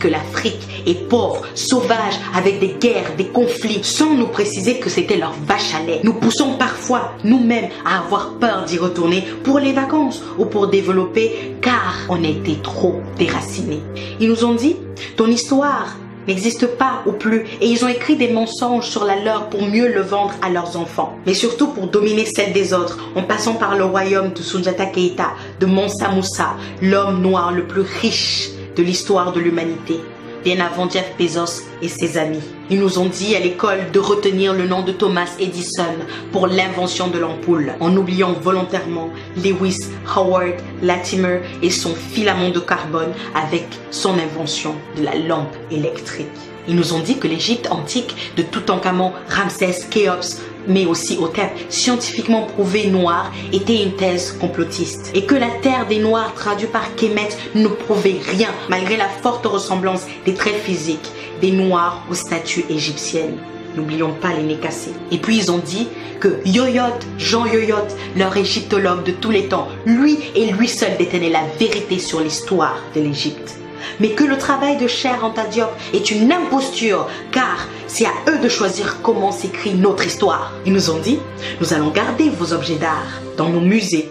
que l'Afrique est pauvre, sauvage, avec des guerres, des conflits, sans nous préciser que c'était leur vache à lait. Nous poussons parfois nous-mêmes à avoir peur d'y retourner pour les vacances ou pour développer, car on a été trop déracinés. Ils nous ont dit, ton histoire n'existe pas ou plus, et ils ont écrit des mensonges sur la leur pour mieux le vendre à leurs enfants, mais surtout pour dominer celle des autres, en passant par le royaume de Soundiata Keïta, de Mansa Moussa, l'homme noir le plus riche de l'histoire de l'humanité, bien avant Jeff Bezos et ses amis. Ils nous ont dit à l'école de retenir le nom de Thomas Edison pour l'invention de l'ampoule, en oubliant volontairement Lewis Howard Latimer et son filament de carbone avec son invention de la lampe électrique. Ils nous ont dit que l'Égypte antique de Toutankhamon, Ramsès, Khéops, mais aussi Hotep, scientifiquement prouvé noir, était une thèse complotiste. Et que la terre des Noirs, traduit par Kemet, ne prouvait rien, malgré la forte ressemblance des traits physiques des Noirs aux statues égyptiennes. N'oublions pas les nez cassés. Et puis ils ont dit que Yoyot, Jean Yoyot, leur égyptologue de tous les temps, lui et lui seul détenait la vérité sur l'histoire de l'Égypte. Mais que le travail de Cheikh Anta Diop est une imposture, car c'est à eux de choisir comment s'écrit notre histoire. Ils nous ont dit, nous allons garder vos objets d'art dans nos musées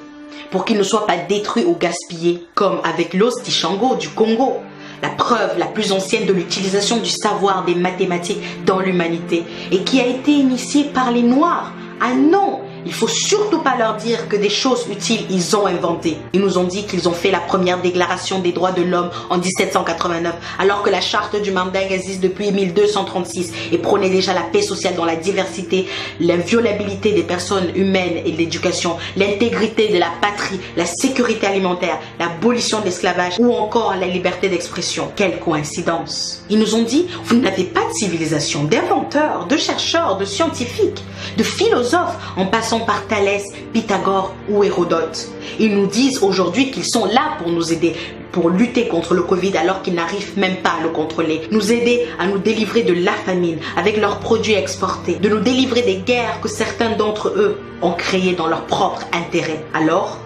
pour qu'ils ne soient pas détruits ou gaspillés, comme avec l'os d'Ishango du Congo, la preuve la plus ancienne de l'utilisation du savoir des mathématiques dans l'humanité, et qui a été initiée par les Noirs. Ah non! Il faut surtout pas leur dire que des choses utiles ils ont inventées. Ils nous ont dit qu'ils ont fait la première déclaration des droits de l'homme en 1789, alors que la charte du Mandingue existe depuis 1236 et prônait déjà la paix sociale dans la diversité, l'inviolabilité des personnes humaines et de l'éducation, l'intégrité de la patrie, la sécurité alimentaire, l'abolition de l'esclavage ou encore la liberté d'expression. Quelle coïncidence! Ils nous ont dit, vous n'avez pas de civilisation, d'inventeurs, de chercheurs, de scientifiques, de philosophes, en passant par Thalès, Pythagore ou Hérodote. Ils nous disent aujourd'hui qu'ils sont là pour nous aider, pour lutter contre le Covid alors qu'ils n'arrivent même pas à le contrôler. Nous aider à nous délivrer de la famine avec leurs produits exportés, de nous délivrer des guerres que certains d'entre eux ont créées dans leur propre intérêt. Alors,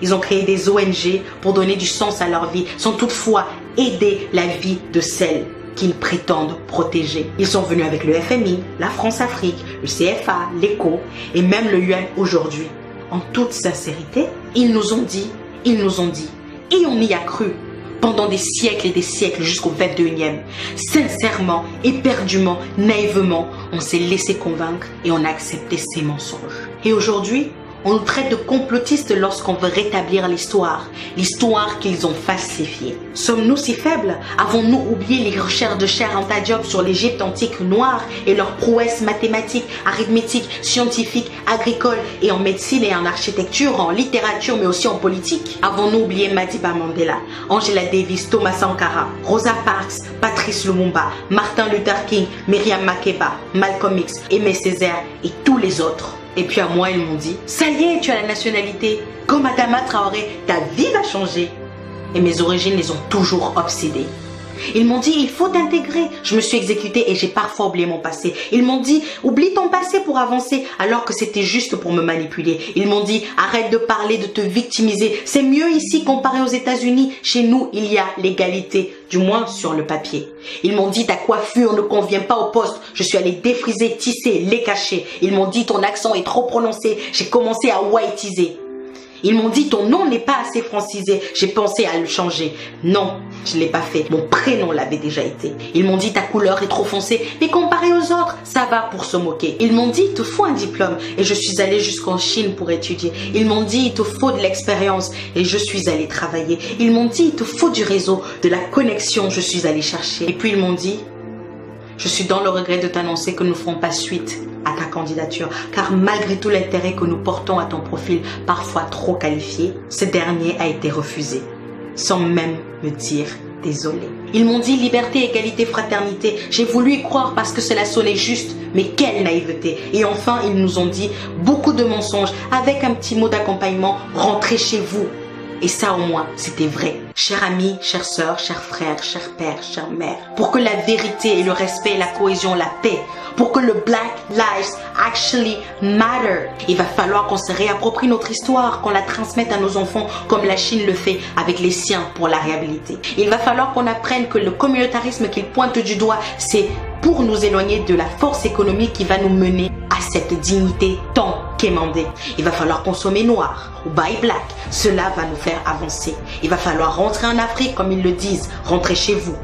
ils ont créé des ONG pour donner du sens à leur vie, sans toutefois aider la vie de celles qu'ils prétendent protéger. Ils sont venus avec le FMI, la France-Afrique, le CFA, l'ECO et même le UN aujourd'hui. En toute sincérité, ils nous ont dit, et on y a cru pendant des siècles et des siècles jusqu'au 21e. Sincèrement, éperdument, naïvement, on s'est laissé convaincre et on a accepté ces mensonges. Et aujourd'hui, on nous traite de complotistes lorsqu'on veut rétablir l'histoire qu'ils ont falsifiée. Sommes-nous si faibles? Avons-nous oublié les recherches de Cheikh Anta Diop sur l'Égypte antique noire et leurs prouesses mathématiques, arithmétiques, scientifiques, agricoles et en médecine et en architecture, en littérature mais aussi en politique? Avons-nous oublié Madiba Mandela, Angela Davis, Thomas Sankara, Rosa Parks, Patrice Lumumba, Martin Luther King, Myriam Makeba, Malcolm X, Aimé Césaire et tous les autres? Et puis à moi, ils m'ont dit, ça y est, tu as la nationalité. Comme Adama Traoré, ta vie va changer. Et mes origines les ont toujours obsédées. Ils m'ont dit, il faut t'intégrer. Je me suis exécutée et j'ai parfois oublié mon passé. Ils m'ont dit, oublie ton passé pour avancer, alors que c'était juste pour me manipuler. Ils m'ont dit, arrête de parler, de te victimiser. C'est mieux ici comparé aux États-Unis. Chez nous, il y a l'égalité, du moins sur le papier. Ils m'ont dit, ta coiffure ne convient pas au poste. Je suis allée défriser, tisser, les cacher. Ils m'ont dit, ton accent est trop prononcé. J'ai commencé à whiteiser. Ils m'ont dit, ton nom n'est pas assez francisé. J'ai pensé à le changer. Non, je ne l'ai pas fait. Mon prénom l'avait déjà été. Ils m'ont dit, ta couleur est trop foncée. Mais comparé aux autres, ça va pour se moquer. Ils m'ont dit, il te faut un diplôme. Et je suis allée jusqu'en Chine pour étudier. Ils m'ont dit, il te faut de l'expérience. Et je suis allée travailler. Ils m'ont dit, il te faut du réseau, de la connexion. Je suis allée chercher. Et puis ils m'ont dit, je suis dans le regret de t'annoncer que nous ne ferons pas suite à ta candidature, car malgré tout l'intérêt que nous portons à ton profil, parfois trop qualifié, ce dernier a été refusé, sans même me dire désolé. Ils m'ont dit liberté, égalité, fraternité. J'ai voulu y croire parce que cela sonnait juste, mais quelle naïveté. Et enfin, ils nous ont dit beaucoup de mensonges, avec un petit mot d'accompagnement, rentrez chez vous. Et ça au moins, c'était vrai. Chers amis, chères sœurs, chers frères, chers pères, chères mères, pour que la vérité et le respect, la cohésion, la paix, pour que le Black Lives Actually Matter, il va falloir qu'on se réapproprie notre histoire, qu'on la transmette à nos enfants comme la Chine le fait avec les siens pour la réhabiliter. Il va falloir qu'on apprenne que le communautarisme qu'il pointe du doigt, c'est pour nous éloigner de la force économique qui va nous mener à cette dignité tant quémandée. Il va falloir consommer noir ou buy black. Cela va nous faire avancer. Il va falloir rentrer en Afrique, comme ils le disent, rentrer chez vous,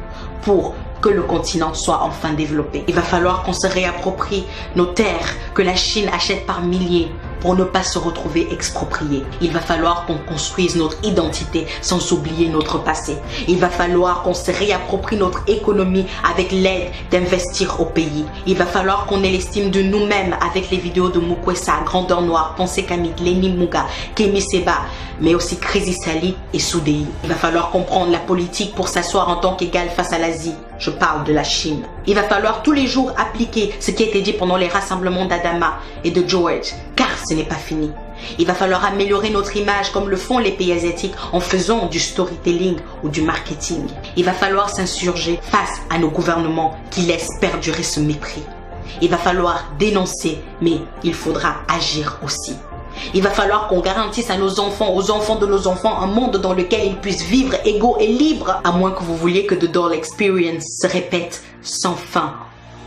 pour que le continent soit enfin développé. Il va falloir qu'on se réapproprie nos terres que la Chine achète par milliers pour ne pas se retrouver expropriés. Il va falloir qu'on construise notre identité sans oublier notre passé. Il va falloir qu'on se réapproprie notre économie avec l'aide d'investir au pays. Il va falloir qu'on ait l'estime de nous-mêmes avec les vidéos de Mukwesa, Grandeur Noire, Pensée Kamit, Lenny Muga, Kemi Seba, mais aussi Crazy Sally et Soudei. Il va falloir comprendre la politique pour s'asseoir en tant qu'égal face à l'Asie. Je parle de la Chine. Il va falloir tous les jours appliquer ce qui a été dit pendant les rassemblements d'Adama et de George, car ce n'est pas fini. Il va falloir améliorer notre image comme le font les pays asiatiques en faisant du storytelling ou du marketing. Il va falloir s'insurger face à nos gouvernements qui laissent perdurer ce mépris. Il va falloir dénoncer, mais il faudra agir aussi. Il va falloir qu'on garantisse à nos enfants, aux enfants de nos enfants, un monde dans lequel ils puissent vivre égaux et libres, à moins que vous vouliez que The Doll Experience se répète sans fin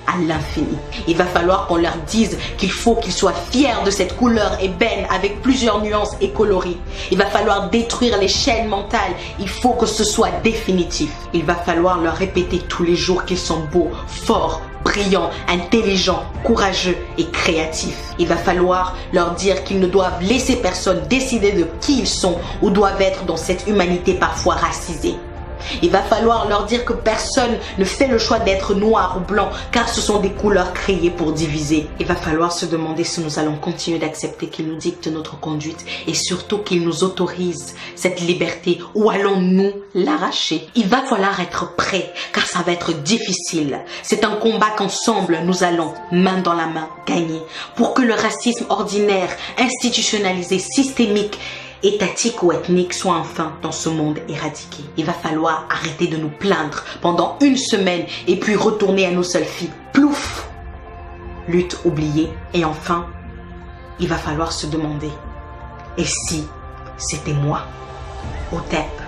à l'infini. Il va falloir qu'on leur dise qu'il faut qu'ils soient fiers de cette couleur ébène avec plusieurs nuances et coloris. Il va falloir détruire les chaînes mentales. Il faut que ce soit définitif. Il va falloir leur répéter tous les jours qu'ils sont beaux, forts, brillants, intelligents, courageux et créatifs. Il va falloir leur dire qu'ils ne doivent laisser personne décider de qui ils sont ou doivent être dans cette humanité parfois racisée. Il va falloir leur dire que personne ne fait le choix d'être noir ou blanc car ce sont des couleurs créées pour diviser. Il va falloir se demander si nous allons continuer d'accepter qu'ils nous dictent notre conduite et surtout qu'ils nous autorisent cette liberté ou allons-nous l'arracher. Il va falloir être prêt car ça va être difficile. C'est un combat qu'ensemble nous allons, main dans la main, gagner pour que le racisme ordinaire, institutionnalisé, systémique, étatique ou ethnique soit enfin dans ce monde éradiqué. Il va falloir arrêter de nous plaindre pendant une semaine et puis retourner à nos seules filles. Plouf! Lutte oubliée. Et enfin, il va falloir se demander, et si c'était moi? Au TEP.